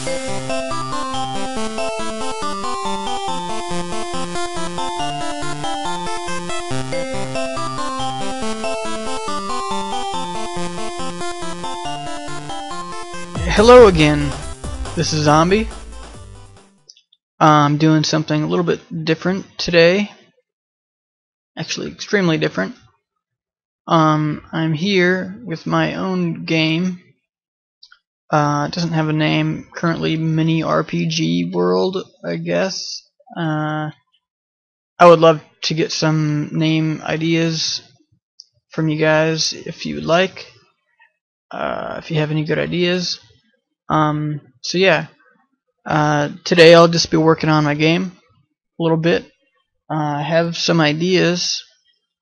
Hello again, this is Zomby. I'm doing something a little bit different today. Actually, extremely different. I'm here with my own game. It doesn't have a name. Currently, Mini RPG World, I guess. I would love to get some name ideas from you guys if you would like. If you have any good ideas. So yeah, today I'll just be working on my game a little bit. I have some ideas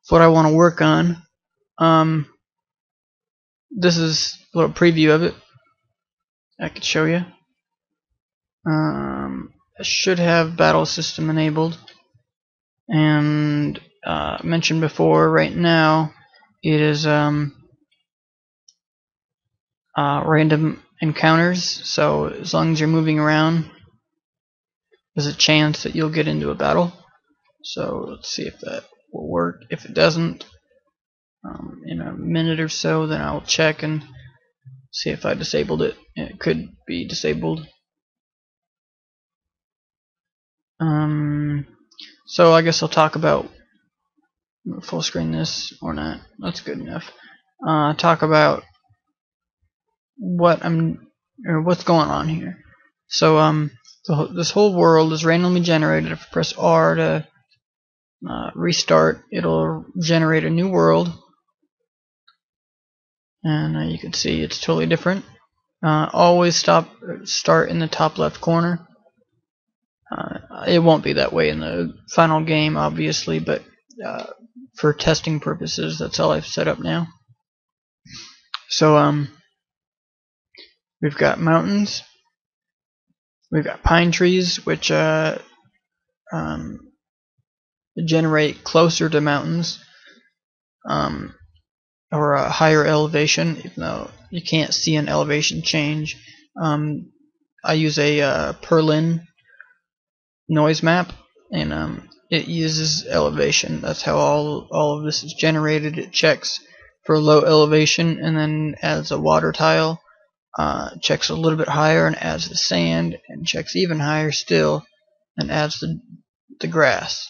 for what I want to work on. This is a little preview of it. I could show you. I should have battle system enabled, and mentioned before. Right now, it is random encounters. So as long as you're moving around, there's a chance that you'll get into a battle. So let's see if that will work. If it doesn't, in a minute or so, then I'll check and see if I disabled it. It could be disabled. So I guess I'll talk about full screen this or not. That's good enough. Talk about what's going on here. So this whole world is randomly generated. If I press R to restart, it'll generate a new world, and you can see it's totally different. Always start in the top left corner. It won't be that way in the final game, obviously, but for testing purposes, that's all I've set up now. So we've got mountains, we've got pine trees, which generate closer to mountains, or a higher elevation, even though you can't see an elevation change. I use a Perlin noise map, and it uses elevation. That's how all of this is generated. It checks for low elevation and then adds a water tile, checks a little bit higher and adds the sand, and checks even higher still and adds the grass.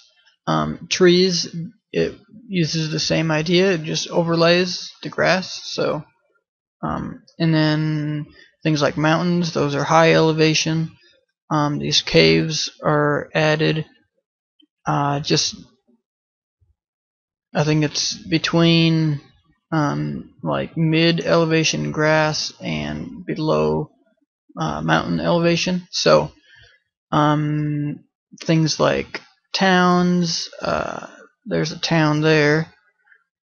Trees, it uses the same idea. It just overlays the grass. So and then things like mountains, those are high elevation. These caves are added just, I think it's between like mid elevation grass and below mountain elevation. So things like towns, there's a town there.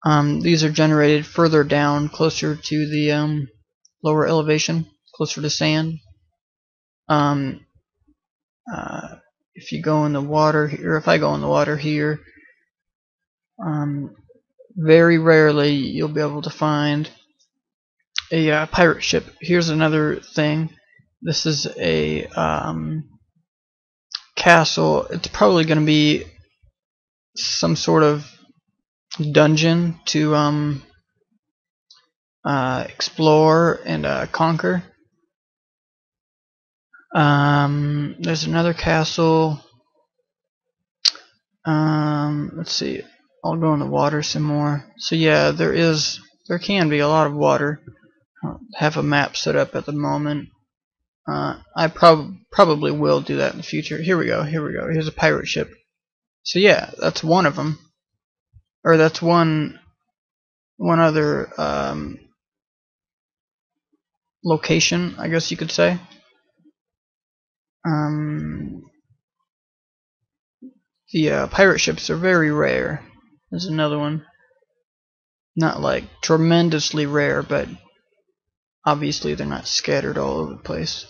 These are generated further down, closer to the lower elevation, closer to sand. If you go in the water here, if I go in the water here, very rarely you'll be able to find a pirate ship. Here's another thing. This is a castle. It's probably going to be some sort of dungeon to explore and conquer. There's another castle. Let's see. I'll go in the water some more. So yeah, there can be a lot of water. I don't have a map set up at the moment. I probably will do that in the future. Here we go. Here's a pirate ship. So yeah, that's one of them. Or that's one other location, I guess you could say. The pirate ships are very rare. There's another one. Not like tremendously rare, but obviously they're not scattered all over the place.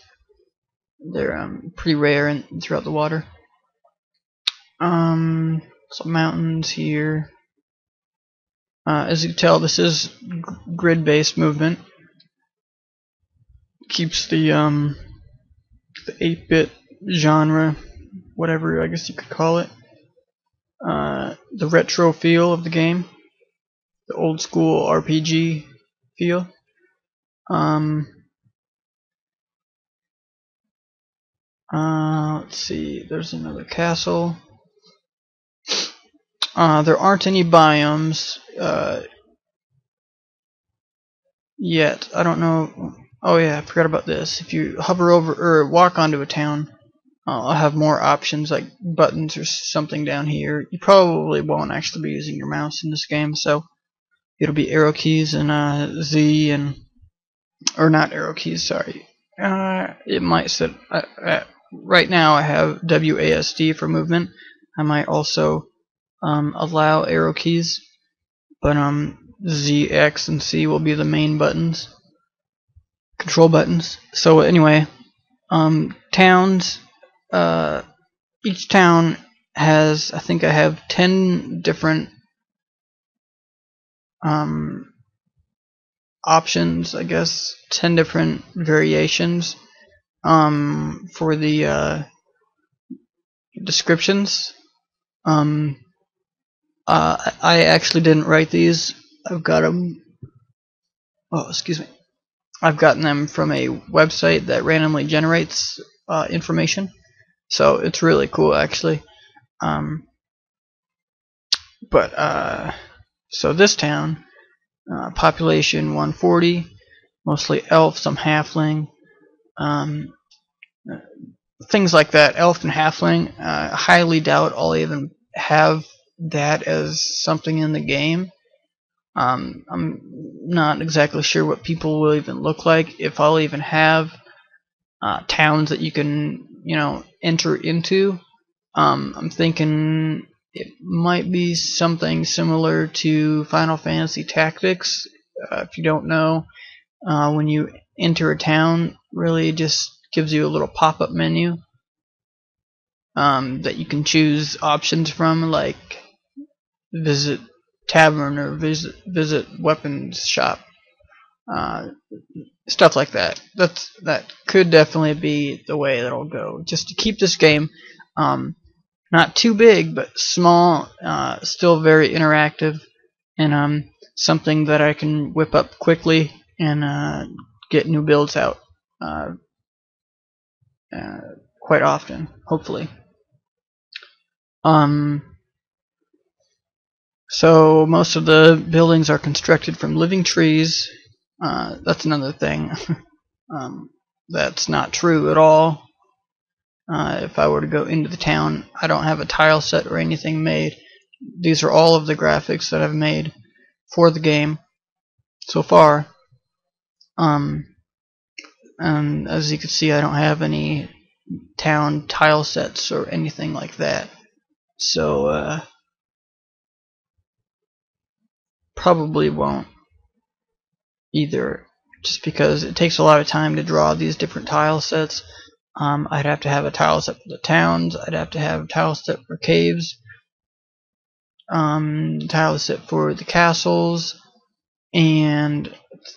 They're pretty rare throughout the water. Some mountains here. As you can tell, this is grid-based movement. Keeps the the 8-bit genre, whatever I guess you could call it. The retro feel of the game, the old school RPG feel. Um, let's see, there's another castle. There aren't any biomes yet. I don't know. Oh yeah, I forgot about this. If you hover over or walk onto a town, I'll have more options like buttons or something down here. You probably won't actually be using your mouse in this game, so it'll be arrow keys and Z and or not arrow keys. Sorry. It might set. Right now I have WASD for movement. I might also allow arrow keys, but Z, X, and C will be the main buttons, control buttons. So anyway, towns. Each town has, I think I have 10 different options, I guess 10 different variations for the descriptions. I actually didn't write these. I've got them. Oh, excuse me. I've gotten them from a website that randomly generates information, so it's really cool actually. So this town, population 140, mostly elf, some halfling, things like that. Elf and halfling. Highly doubt I'll even have that as something in the game. I'm not exactly sure what people will even look like, if I'll even have towns that you can, enter into. I'm thinking it might be something similar to Final Fantasy Tactics. If you don't know, when you enter a town, really just gives you a little pop-up menu that you can choose options from, like visit tavern or visit weapons shop, stuff like that. That could definitely be the way that'll go. Just to keep this game not too big but small, still very interactive, and something that I can whip up quickly and get new builds out quite often, hopefully. So most of the buildings are constructed from living trees. That's another thing. That's not true at all. If I were to go into the town, I don't have a tile set or anything made. These are all of the graphics that I've made for the game so far. And as you can see, I don't have any town tile sets or anything like that. So probably won't either, just because it takes a lot of time to draw these different tile sets. I'd have to have a tile set for the towns, I'd have to have a tile set for caves, tile set for the castles, and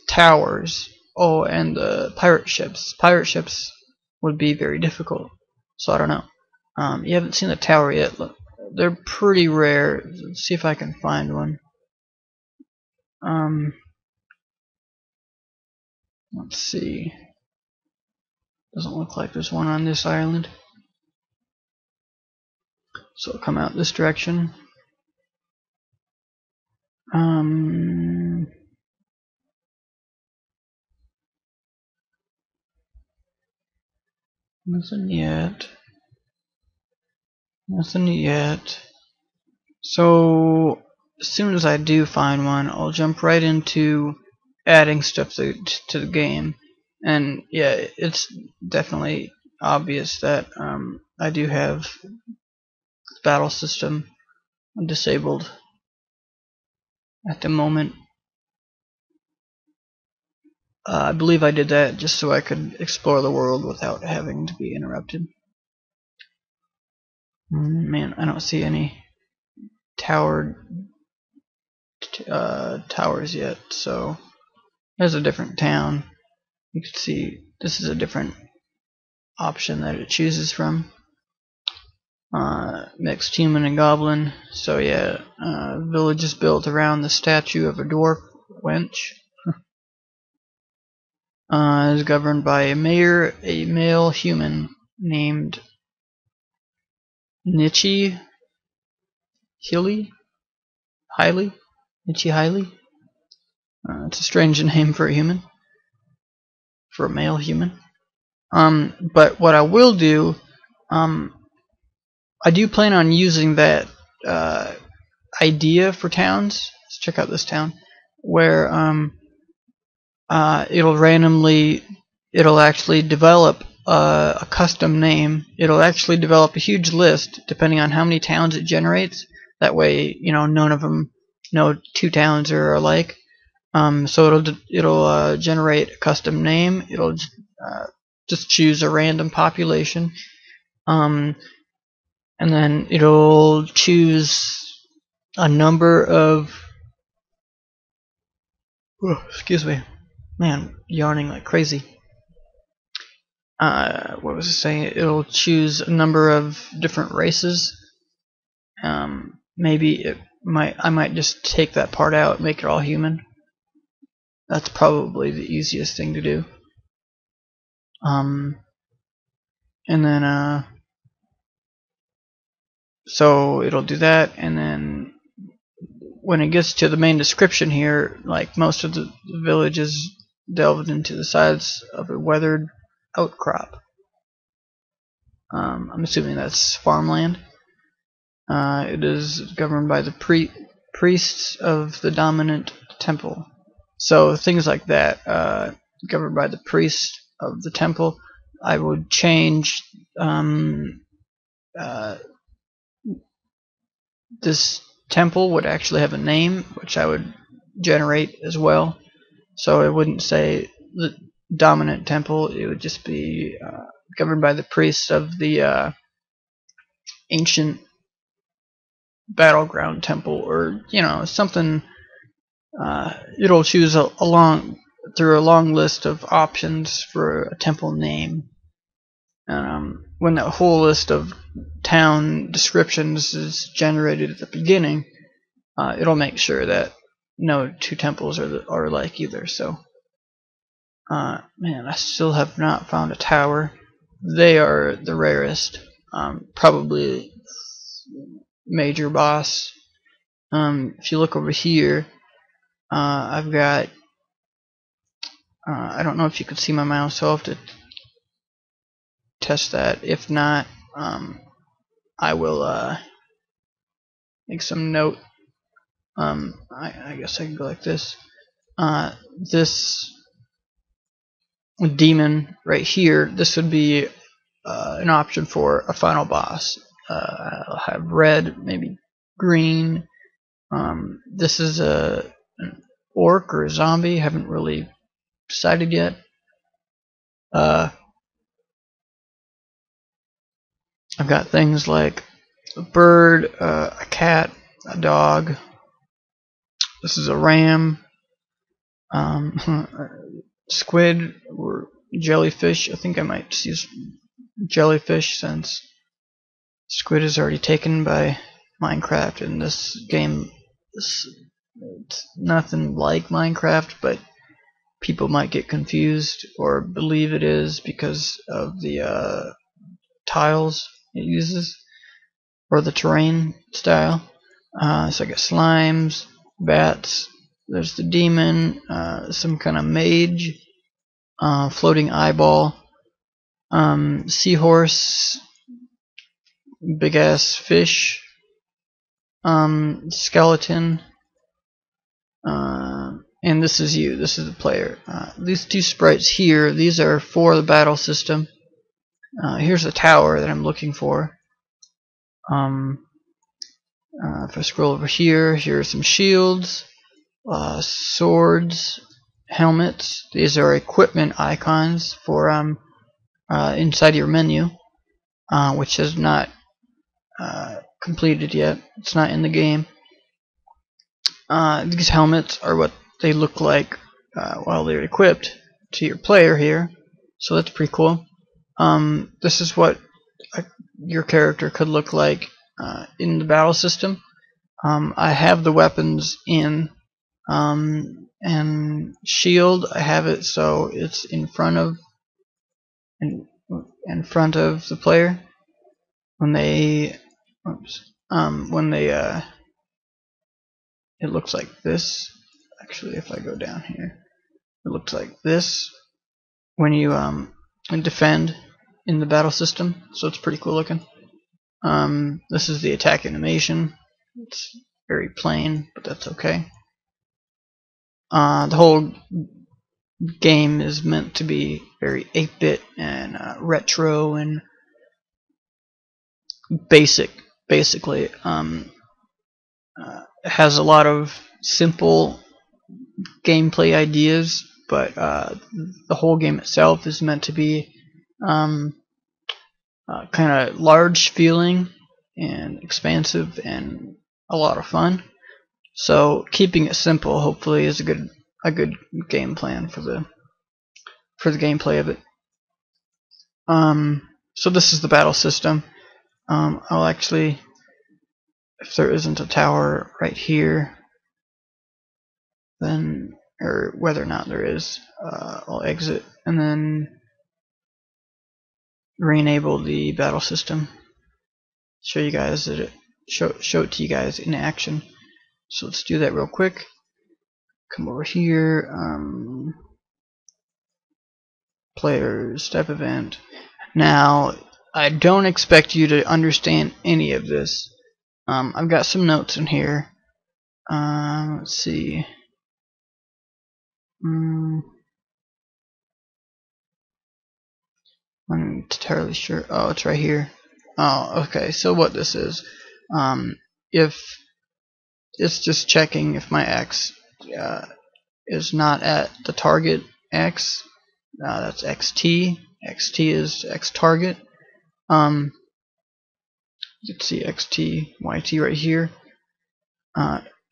towers. Oh, and the pirate ships. Pirate ships would be very difficult, so I don't know. You haven't seen the tower yet. Look, they're pretty rare. Let's see if I can find one. Let's see. Doesn't look like there's one on this island. So I'll come out this direction. Nothing yet. Nothing yet. So as soon as I do find one, I'll jump right into adding stuff to the game. And yeah, it's definitely obvious that I do have the battle system disabled at the moment. I believe I did that just so I could explore the world without having to be interrupted. Man, I don't see any towers yet. So there's a different town. You can see this is a different option that it chooses from. Mixed human and goblin. So yeah, village is built around the statue of a dwarf wench. Is governed by a mayor, a male human named Nichi Hilly? Hiley? Nichi Hiley? It's a strange name for a human. For a male human. But what I will do, I do plan on using that idea for towns. Let's check out this town, where it'll actually develop a custom name. It'll actually develop a huge list depending on how many towns it generates. That way, none of them, two towns are alike. So it'll generate a custom name. It'll just choose a random population, and then it'll choose a number of. Oh, excuse me, man, yawning like crazy. What was I saying? It'll choose a number of different races. Maybe I might just take that part out, make it all human. That's probably the easiest thing to do. And then so it'll do that, and then when it gets to the main description here, like most of the village is delved into the sides of a weathered outcrop. I'm assuming that's farmland. It is governed by the priests of the dominant temple. So things like that, governed by the priests of the temple. I would change this temple would actually have a name, which I would generate as well. So it wouldn't say the dominant temple. It would just be governed by the priests of the ancient battleground temple, or something. It'll choose through a long list of options for a temple name. And when that whole list of town descriptions is generated at the beginning, it'll make sure that no two temples are alike either. So, man, I still have not found a tower. They are the rarest. Probably major boss. If you look over here, I've got. I don't know if you can see my mouse, so I'll have to test that. If not, I will make some note. I guess I can go like this. This demon right here, this would be an option for a final boss. I'll have red, maybe green. This is an orc or a zombie. Haven't really decided yet. I've got things like a bird, a cat, a dog. This is a ram, squid or jellyfish. I think I might just use jellyfish since squid is already taken by Minecraft in this game. It's nothing like Minecraft, but people might get confused or believe it is because of the tiles it uses or the terrain style. So I got slimes, bats, there's the demon, some kind of mage, floating eyeball, seahorse, big ass fish, skeleton, and this is you, this is the player. These two sprites here, these are for the battle system. Here's the tower that I'm looking for. If I scroll over here, here are some shields, swords, helmets. These are equipment icons for inside your menu, which is not completed yet. It's not in the game. These helmets are what they look like while they're equipped to your player here, so that's pretty cool. This is what your character could look like in the battle system. I have the weapons in, and shield. I have it so it's in front of the player when they. It looks like this. Actually, if I go down here, it looks like this when you defend in the battle system. So it's pretty cool looking. This is the attack animation. It's very plain, but that's okay. The whole game is meant to be very 8-bit and retro and basically. It has a lot of simple gameplay ideas, but the whole game itself is meant to be kind of large feeling and expansive and a lot of fun. So keeping it simple hopefully is a good game plan for the gameplay of it. So this is the battle system. I'll actually, if there isn't a tower right here, then, or whether or not there is, I'll exit and then re-enable the battle system. Show you guys that it show it to you guys in action. So let's do that real quick. Come over here, players, step event. Now, I don't expect you to understand any of this. I've got some notes in here. Let's see. I'm not entirely sure. Oh, it's right here. Oh, okay. So what this is, if it's just checking if my X is not at the target X, that's XT. XT is X target. You can see XT, YT right here.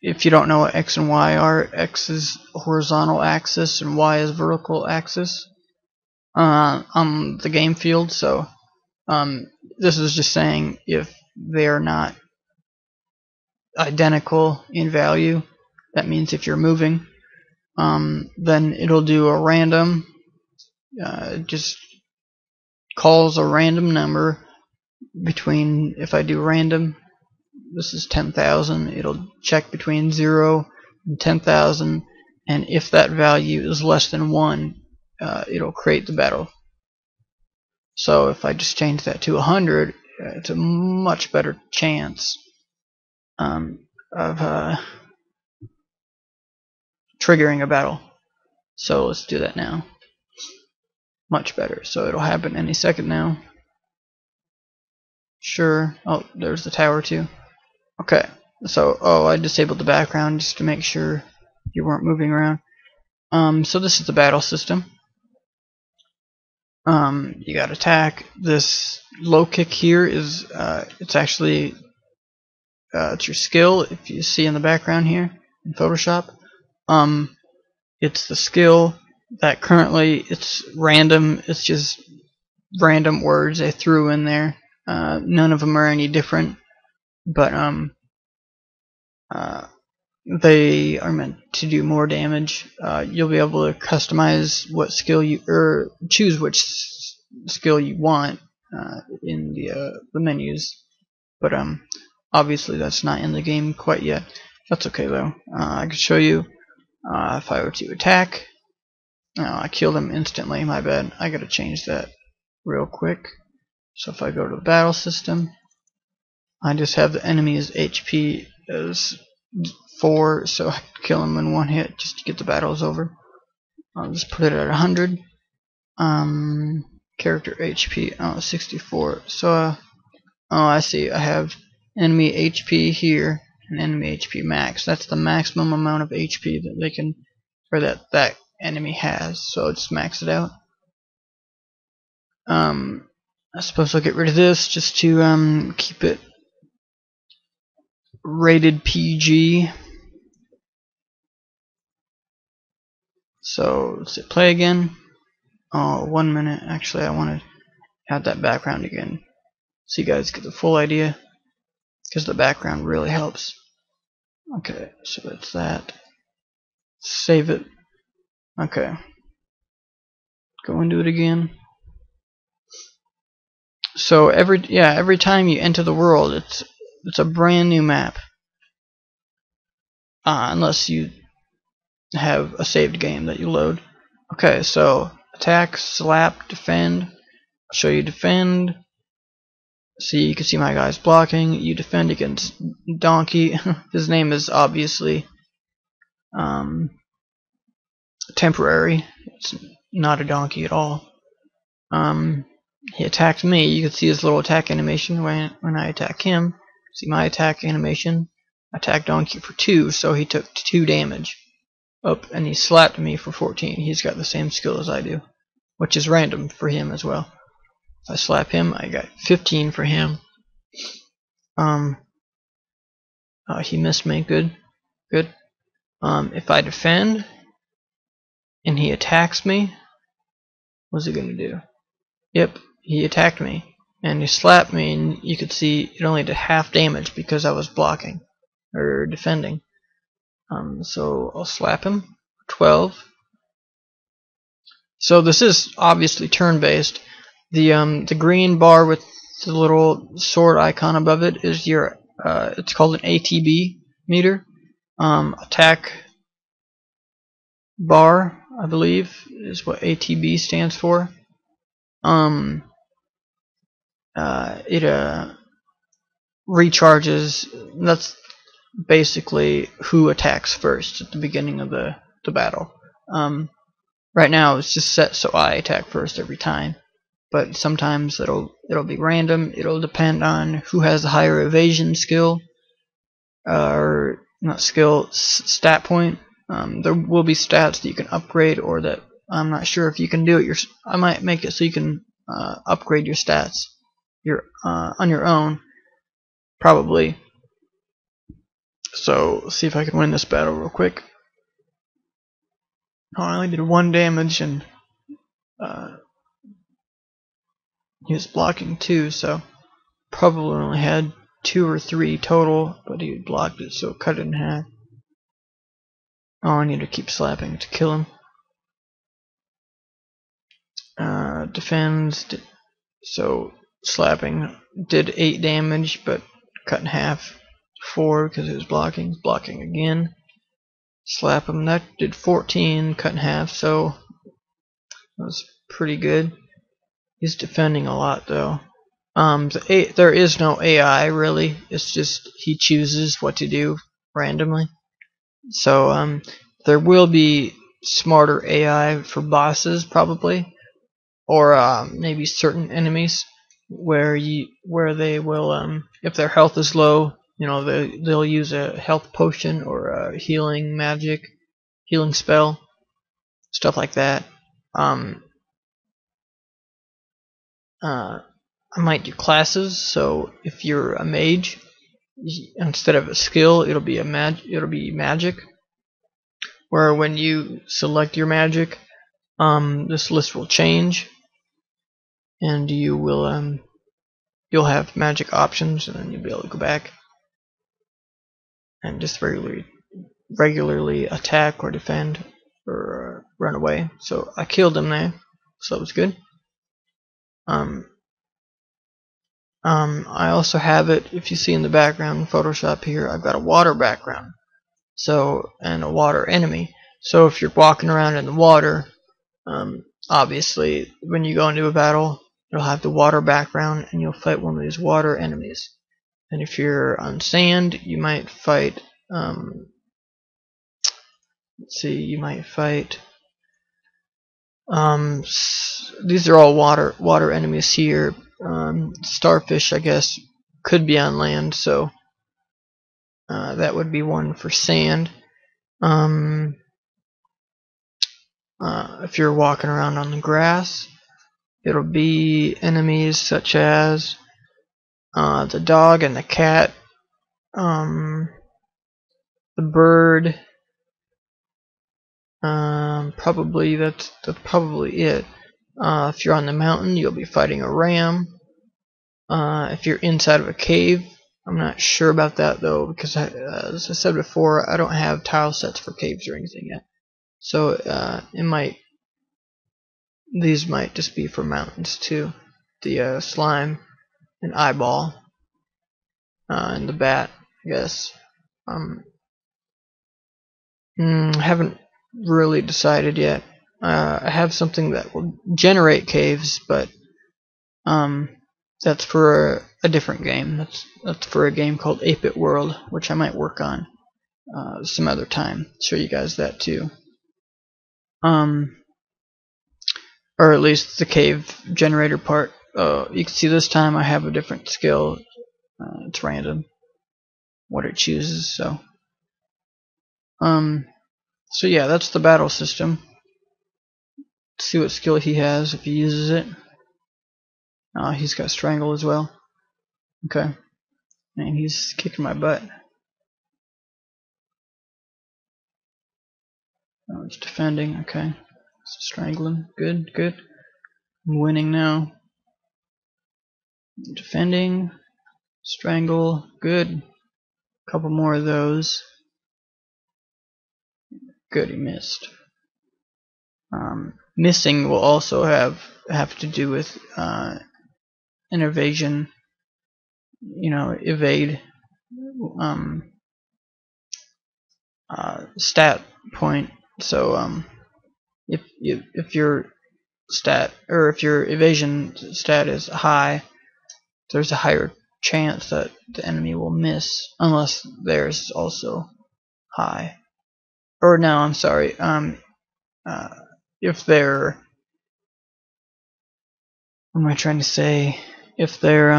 If you don't know what X and Y are, X is horizontal axis and Y is vertical axis on the game field. So this is just saying if they are not identical in value, that means if you're moving, then it'll do a random, just calls a random number between, if I do random, this is 10,000, it'll check between 0 and 10,000, and if that value is less than 1, it'll create the battle. So if I just change that to 100, it's a much better chance of triggering a battle. So let's do that now. Much better. So it'll happen any second now. Sure. Oh, there's the tower too. Okay. So, I disabled the background just to make sure you weren't moving around. So this is the battle system. You got attack. This low kick here is, it's actually, it's your skill. If you see in the background here in Photoshop, it's the skill that currently it's random. It's just random words they threw in there. None of them are any different, but they are meant to do more damage. You'll be able to customize what skill you, or choose which skill you want in the menus, but obviously that's not in the game quite yet. That's okay though. I could show you if I were to attack. I killed him instantly. My bad. I gotta change that real quick. So if I go to the battle system, I just have the enemy's HP as 4, so I can kill him in one hit just to get the battles over. I'll just put it at 100. Character HP, 64. So, I see. I have enemy HP here and enemy HP max. That's the maximum amount of HP that they can, or that enemy has. So just max it out. I suppose I'll get rid of this just to keep it rated PG. So let's hit play again. Oh, 1 minute. Actually, I want to have that background again, so you guys get the full idea, because the background really helps. Okay, so that's that. Save it. Okay. Go into it again. So every time you enter the world, it's a brand new map. Unless you have a saved game that you load. Okay, so attack, slap, defend. I'll show you defend. See, you can see my guy's blocking. You defend against Donkey. His name is obviously temporary. It's not a donkey at all. He attacked me. You can see his little attack animation when I attack him. See my attack animation. Attack Donkey for 2, so he took 2 damage. Up, and he slapped me for 14. He's got the same skill as I do, which is random for him as well. If I slap him, I got 15 for him. He missed me. Good. If I defend and he attacks me, what's he gonna do? Yep, he attacked me and he slapped me, and you could see it only did half damage because I was blocking or defending. So I'll slap him. 12. So this is obviously turn-based. The green bar with the little sword icon above it is your it's called an ATB meter. Attack bar, I believe, is what ATB stands for. It recharges. That's basically who attacks first at the beginning of the battle. Right now it's just set so I attack first every time, but sometimes it'll be random. It'll depend on who has the higher evasion skill, or not skill, stat point. There will be stats that you can upgrade, or that I'm not sure if you can do it. I might make it so you can upgrade your stats on your own, probably. So let's see if I can win this battle real quick. I only did 1 damage, and he was blocking 2, so probably only had 2 or 3 total, but he blocked it, so cut it in half. Oh, I need to keep slapping to kill him. Defends, so slapping did 8 damage, but cut in half 4 because he was blocking. Blocking again. Slap him, that did 14, cut in half, so that was pretty good. He's defending a lot though. There is no AI really. It's just he chooses what to do randomly. So there will be smarter AI for bosses probably, or maybe certain enemies where they will if their health is low, they'll use a health potion or a healing spell, stuff like that. I might do classes, so if you're a mage, instead of a skill, it'll be magic. Where when you select your magic, this list will change, and you'll have magic options, and then you'll be able to go back and just regularly attack or defend or run away. So I killed him there, so that was good. I also have it, if you see in the background in Photoshop here, I've got a water background, and a water enemy. So if you're walking around in the water, obviously when you go into a battle, you'll have the water background and you'll fight one of these water enemies. And if you're on sand, you might fight these are all water enemies here. Starfish, I guess, could be on land, so that would be one for sand. If you're walking around on the grass, it'll be enemies such as the dog and the cat, the bird. Probably that's probably it. If you're on the mountain, you'll be fighting a ram. If you're inside of a cave, I'm not sure about that though, because as I said before, I don't have tile sets for caves or anything yet. So these might just be for mountains too. The slime and eyeball and the bat, I guess. Haven't really decided yet. I have something that will generate caves, but that's for a different game. That's for a game called 8-Bit World, which I might work on some other time. Show you guys that too. Or at least the cave generator part. You can see this time I have a different skill. It's random what it chooses. So yeah, that's the battle system. Let's see what skill he has if he uses it. He's got strangle as well. Okay, and he's kicking my butt. Oh, it's defending. Okay, so strangling. Good, good. I'm winning now. Defending, strangle. Good. Couple more of those. Good, he missed. Missing will also have to do with an evasion. You know, evade stat point. So if your stat or if your evasion stat is high, there's a higher chance that the enemy will miss unless theirs is also high. Or no, I'm sorry. If they're, what am I trying to say? If they're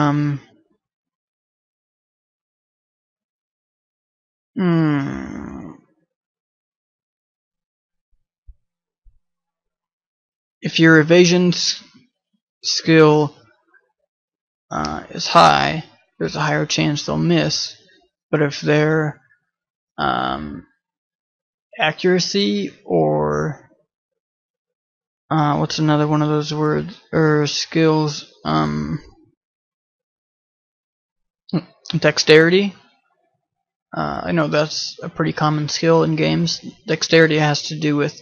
if your evasion skill is high, there's a higher chance they'll miss. But if their accuracy or what's another one of those words or skills? Dexterity. I know that's a pretty common skill in games. Dexterity has to do with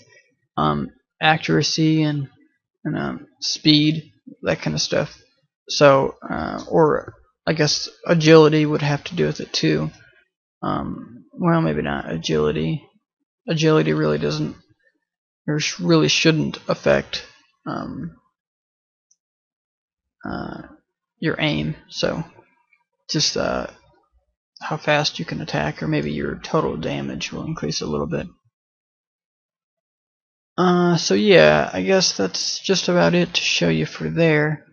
accuracy and speed, that kind of stuff. So, or I guess agility would have to do with it too. Well, maybe not agility. Agility really doesn't, or really shouldn't affect your aim. So, just how fast you can attack, or maybe your total damage will increase a little bit. So yeah, I guess that's just about it to show you for there.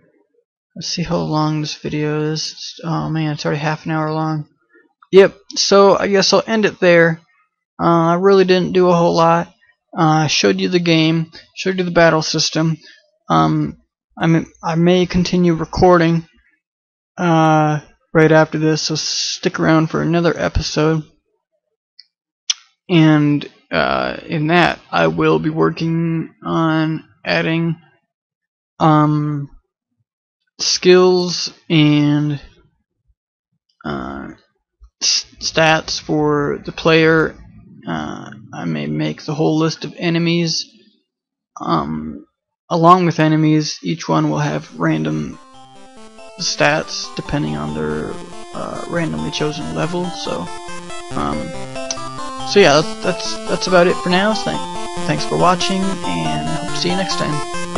Let's see how long this video is. Oh man, it's already half an hour long. Yep, so I guess I'll end it there. I really didn't do a whole lot. I showed you the game, showed you the battle system. I may continue recording right after this, so stick around for another episode. And in that, I will be working on adding skills and stats for the player. I may make the whole list of enemies. Along with enemies, each one will have random stats depending on their randomly chosen level. So yeah, that's about it for now. Thanks for watching, and hope to see you next time.